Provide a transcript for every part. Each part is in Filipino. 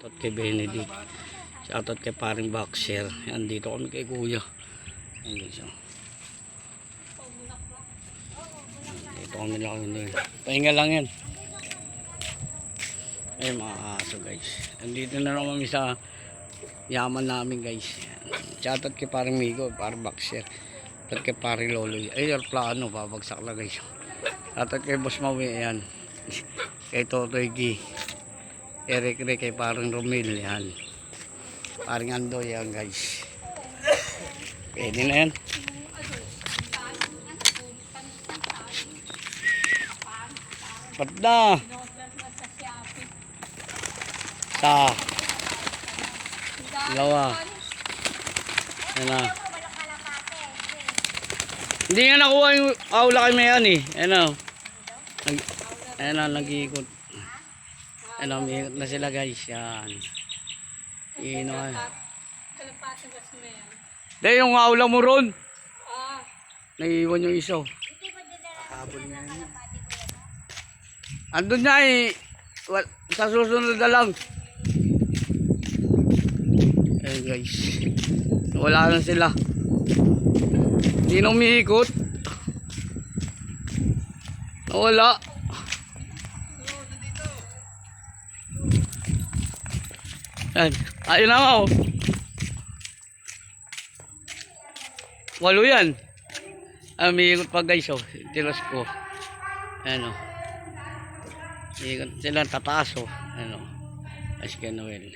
Shoutout kay Benedict. Shoutout kay paring Boxer. Yan, dito kami kay Kuya. Yan guys. Dito kami lang yun. Pahinga lang yan. Ay mga aso guys. Andito na naman kami sa yaman namin guys. Shoutout kay paring Migo, paring Boxer. Shoutout kay paring Loloy. Ay, plano, babagsak lang guys. Shoutout kay Boss Maui. Ayan. Kay Totoy G. Eric Ray, kay paring Romil. Yan. Paring Andoy yan guys. Pwede na yan. Ba't na? Sa dalawa. Yan na. Hindi nga nakuha yung aula kay Mayan eh. Ano? Ayan na, nag-iikot. Ano, umiikot na sila guys. Yan. Ino ay. Dahil yung aula mo ron. Naiiwan yung isaw. Habol nga yun. Andun niya eh. Sa susunod na lang. Ayan guys. Wala na sila. Hindi na umiikot. Wala. Ayan. Ayun na nga oh. Walo yan. Umiikot pa guys oh. Tilos ko. Ayan oh. Umiikot sila tataas oh. Ayan oh. As Noel.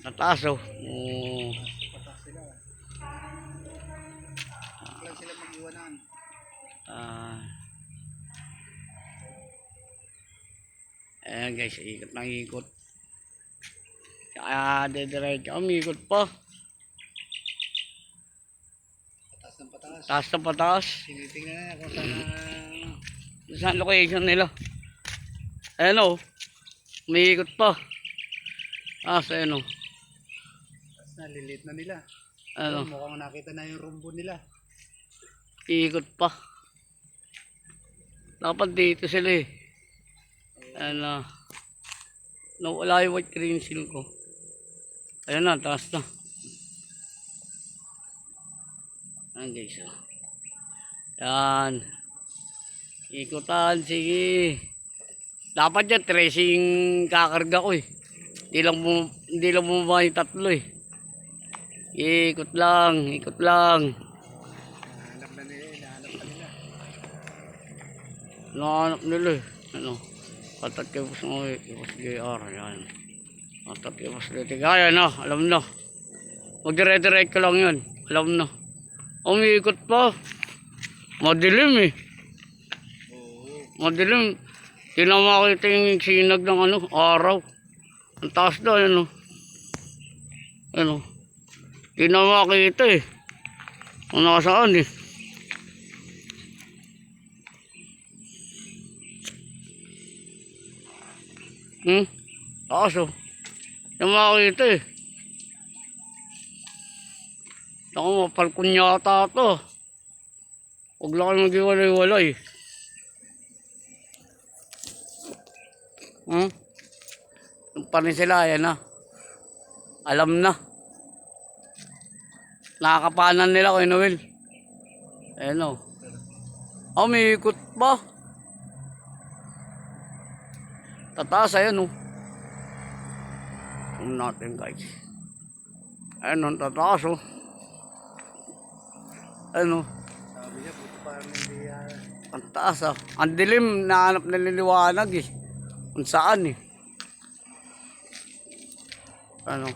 Tataas oh. Wala sila mag-iwanan. Ayan guys, ikot ng ikot. Kaya dediretso, umikot pa. Pataas ng pataas. Taas na pataas. Tinitingnan na kung Saan location nila. Ayan o. Umikot pa. Ayan o. taas na, lilit na nila. Ano? Mukhang nakita na yung rumbo nila. Ikot pa. Dapat dito sila eh. Ano. Nawala yung white green seal ko. Ayan na, taas na. Ayan guys. Yan. Ikutan, sige. Dapat yan, tracing kakarga ko eh. Hindi lang bumaba yung tatlo eh. Ikot lang, ikot lang. Nahanap na nila, nahanap na nila. Nahanap nila eh. Ano? Patat kay Boss Maui, Boss JR, yan. Patat kay Boss Litig. Ayan na, alam na. Magdire-direct ka lang yan. Alam na. Umiikot pa. Madilim eh. Madilim. Hindi na makita yung sinag ng ano, araw. Ang taas na, ano. Ano. Hindi na makita eh. Kung nakasaan eh. Taas oh. Hindi na makita eh. Naku, mapalkon yata ito. Huwag lang kayo mag-iwalay-walay. Yung pa rin sila, yan na. Alam na. Nakakapanan nila kay Noel. Ayan o. May ikot pa. Tataas, ayan o. Tingnan natin guys. Ayan o, tataas o. Ayan o. Sabi niya, buto parang hindi Ang taas ah. Ang dilim, nahanap na niliwanag eh. Kung saan eh. Ano?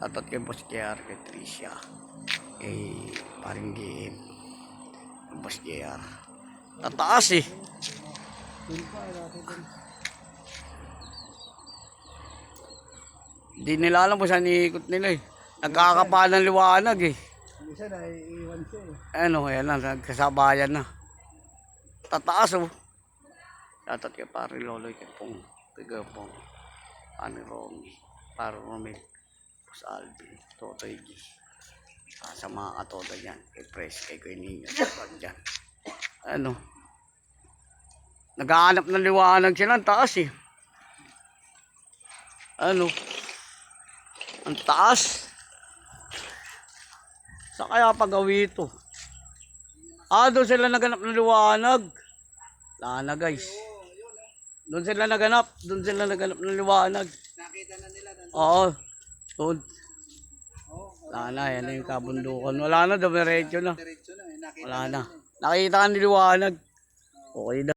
Tatot kay Boss JR, kay Tricia. Kay paring game. Boss JR. Tataas eh. Hindi nila alam kung saan iikot nila eh. Nagkakapa ng liwanag eh. Ang isa na iiwan siya eh. Ano, ayan na, nagkasabayan na. Tataas oh. Tatot kay paring Loloy, kay Pong. Kay Pong. Paring Romy. Paring Romil. Boss Alvin. Totoy G. Sa mga katoda dyan. Kay Pres, kay Kuya Ninyo. Dyan. Ano. Naghahanap ng liwanag sila. Ang taas eh. Ano? Ang taas. Sa kaya pagawi ito? Doon sila naganap ng liwanag. Wala na guys. Doon sila naganap. Doon sila naganap ng liwanag. Nakita na nila. Oo. Doon. Wala na. Yan na yung kabundukan. Wala na. Dumiretso na. Diretso na. Nakita Wala na. Nakita ka ng liwanag. Okay na.